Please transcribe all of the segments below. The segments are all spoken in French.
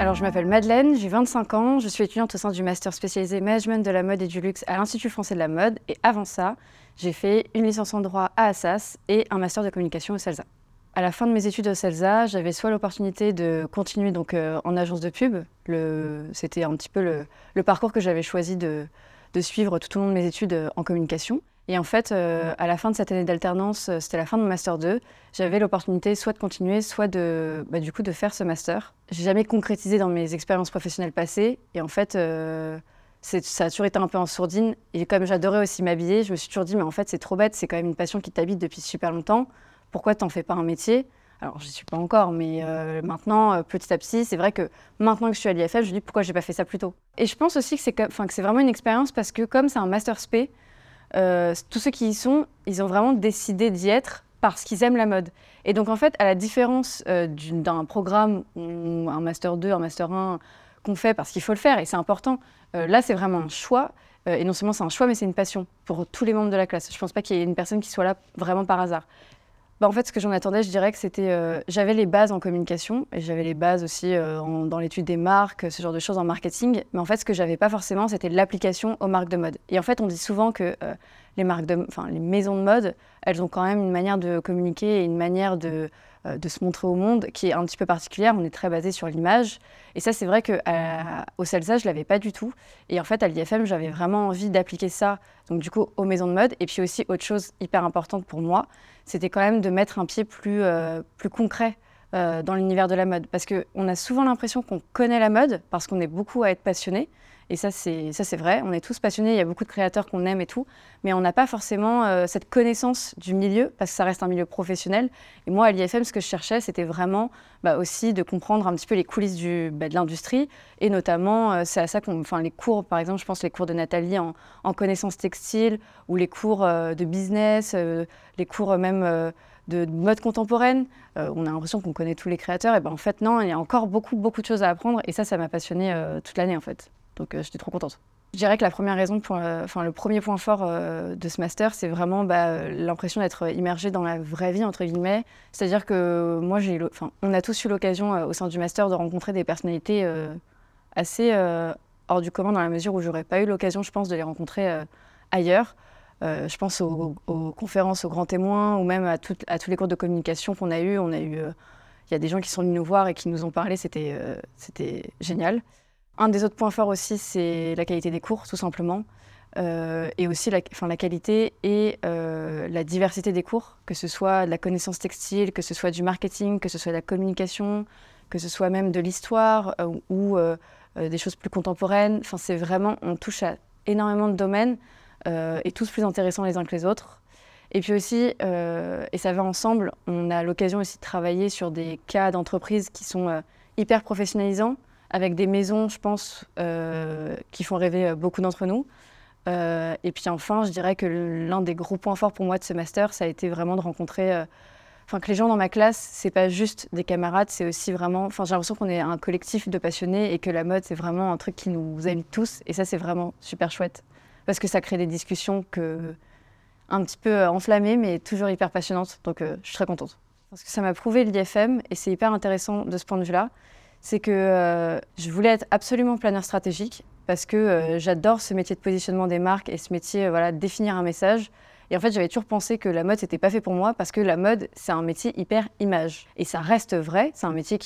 Alors, je m'appelle Madeleine, j'ai 25 ans, je suis étudiante au sein du master spécialisé Management de la mode et du luxe à l'Institut français de la mode. Et avant ça, j'ai fait une licence en droit à Assas et un master de communication au CELSA. À la fin de mes études au CELSA, j'avais soit l'opportunité de continuer en agence de pub. C'était un petit peu le parcours que j'avais choisi de suivre tout au long de mes études en communication. Et en fait, à la fin de cette année d'alternance, c'était la fin de mon Master 2, j'avais l'opportunité soit de continuer, soit de faire ce master. J'ai jamais concrétisé dans mes expériences professionnelles passées. Et en fait, ça a toujours été un peu en sourdine. Et comme j'adorais aussi m'habiller, je me suis toujours dit, mais en fait, c'est trop bête, c'est quand même une passion qui t'habite depuis super longtemps. Pourquoi t'en fais pas un métier? Alors, j'y suis pas encore, mais maintenant, petit à petit, c'est vrai que maintenant que je suis à l'IFM, je me dis pourquoi j'ai pas fait ça plus tôt. Et je pense aussi que c'est vraiment une expérience parce que comme c'est un Master Spé, tous ceux qui y sont, ils ont vraiment décidé d'y être parce qu'ils aiment la mode. Et donc en fait, à la différence d'un programme ou un Master 2, un Master 1 qu'on fait parce qu'il faut le faire et c'est important, là c'est vraiment un choix. Et non seulement c'est un choix, mais c'est une passion pour tous les membres de la classe. Je ne pense pas qu'il y ait une personne qui soit là vraiment par hasard. En fait, ce que j'en attendais, je dirais que c'était... j'avais les bases en communication et j'avais les bases aussi dans l'étude des marques, ce genre de choses en marketing. Mais en fait, ce que j'avais pas forcément, c'était l'application aux marques de mode. Et en fait, on dit souvent que les maisons de mode, elles ont quand même une manière de communiquer et une manière de se montrer au monde qui est un petit peu particulière. On est très basé sur l'image. Et ça, c'est vrai qu'au CELSA, je l'avais pas du tout. Et en fait, à l'IFM, j'avais vraiment envie d'appliquer ça, donc du coup, aux maisons de mode. Et puis aussi, autre chose hyper importante pour moi, c'était quand même de mettre un pied plus concret dans l'univers de la mode. Parce qu'on a souvent l'impression qu'on connaît la mode, parce qu'on est beaucoup à être passionné. Et ça, c'est vrai, on est tous passionnés, il y a beaucoup de créateurs qu'on aime et tout, mais on n'a pas forcément cette connaissance du milieu, parce que ça reste un milieu professionnel. Et moi, à l'IFM, ce que je cherchais, c'était vraiment aussi de comprendre un petit peu les coulisses de l'industrie, et notamment, c'est à ça les cours, par exemple, je pense les cours de Nathalie en connaissances textiles, ou les cours de business, les cours même de mode contemporaine. On a l'impression qu'on connaît tous les créateurs, et en fait, non, il y a encore beaucoup de choses à apprendre, et ça m'a passionnée toute l'année, en fait. Donc j'étais trop contente. Je dirais que la première raison, le premier point fort de ce master, c'est vraiment l'impression d'être immergée dans la vraie vie, entre guillemets. C'est-à-dire que moi, on a tous eu l'occasion au sein du master de rencontrer des personnalités assez hors du commun dans la mesure où j'aurais pas eu l'occasion, je pense, de les rencontrer ailleurs. Je pense aux conférences, aux grands témoins ou même à tous les cours de communication qu'on a eus. Il y a des gens qui sont venus nous voir et qui nous ont parlé, c'était génial. Un des autres points forts aussi, c'est la qualité des cours, tout simplement. Et aussi la qualité et la diversité des cours, que ce soit de la connaissance textile, que ce soit du marketing, que ce soit de la communication, que ce soit même de l'histoire ou des choses plus contemporaines. Enfin, c'est vraiment, on touche à énormément de domaines et tous plus intéressants les uns que les autres. Et puis aussi, et ça va ensemble, on a l'occasion aussi de travailler sur des cas d'entreprise qui sont hyper professionnalisants, avec des maisons, je pense, qui font rêver beaucoup d'entre nous. Et puis enfin, je dirais que l'un des gros points forts pour moi de ce master, ça a été vraiment de rencontrer... que les gens dans ma classe, c'est pas juste des camarades, c'est aussi vraiment... j'ai l'impression qu'on est un collectif de passionnés et que la mode, c'est vraiment un truc qui nous aime tous. Et ça, c'est vraiment super chouette. Parce que ça crée des discussions un petit peu enflammées, mais toujours hyper passionnantes. Donc, je suis très contente. Parce que ça m'a prouvé l'IFM, et c'est hyper intéressant de ce point de vue-là, c'est que je voulais être absolument planeur stratégique parce que j'adore ce métier de positionnement des marques et ce métier, de définir un message. Et en fait, j'avais toujours pensé que la mode, c'était pas fait pour moi parce que la mode, c'est un métier hyper image. Et ça reste vrai, c'est un métier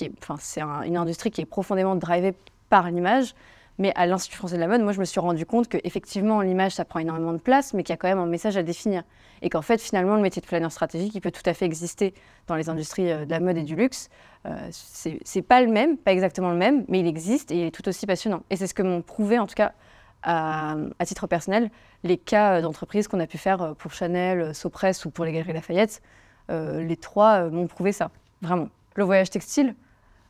une industrie qui est profondément drivée par l'image. Mais à l'Institut français de la mode, moi, je me suis rendu compte qu'effectivement, l'image, ça prend énormément de place, mais qu'il y a quand même un message à définir. Et qu'en fait, finalement, le métier de planeur stratégique, il peut tout à fait exister dans les industries de la mode et du luxe. C'est pas le même, pas exactement le même, mais il existe et il est tout aussi passionnant. Et c'est ce que m'ont prouvé, en tout cas, à titre personnel, les cas d'entreprise qu'on a pu faire pour Chanel, Sopress ou pour les Galeries Lafayette. Les trois m'ont prouvé ça, vraiment. Le voyage textile,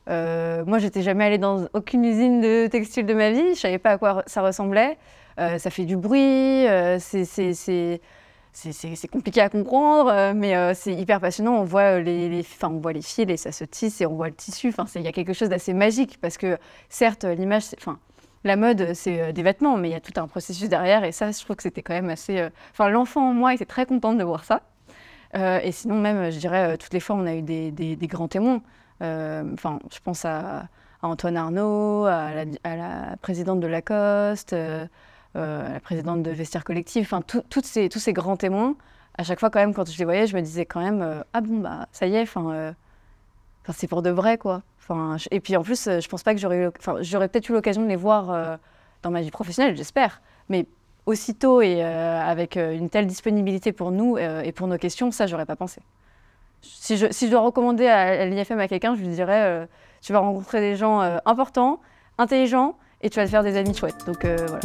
moi, j'étais jamais allée dans aucune usine de textile de ma vie, je savais pas à quoi ça ressemblait. Ça fait du bruit, c'est compliqué à comprendre, mais c'est hyper passionnant. On voit on voit les fils et ça se tisse et on voit le tissu. Il y a quelque chose d'assez magique parce que certes, l'image, la mode, c'est des vêtements, mais il y a tout un processus derrière et ça, je trouve que c'était quand même assez... l'enfant en moi était très contente de voir ça. Et sinon, même, je dirais, toutes les fois, on a eu des grands témoins. Je pense à à Antoine Arnaud, à la présidente de Lacoste, à la présidente de Vestiaire Collectif, enfin tous ces grands témoins. À chaque fois quand même quand je les voyais, je me disais quand même ah bon bah ça y est, c'est pour de vrai quoi. Et puis en plus je pense pas que j'aurais peut-être eu l'occasion de les voir dans ma vie professionnelle, j'espère, mais aussitôt et avec une telle disponibilité pour nous et pour nos questions, ça j'aurais pas pensé. Si je dois recommander à l'IFM à quelqu'un, je lui dirais tu vas rencontrer des gens importants, intelligents et tu vas te faire des amis chouettes. Donc voilà.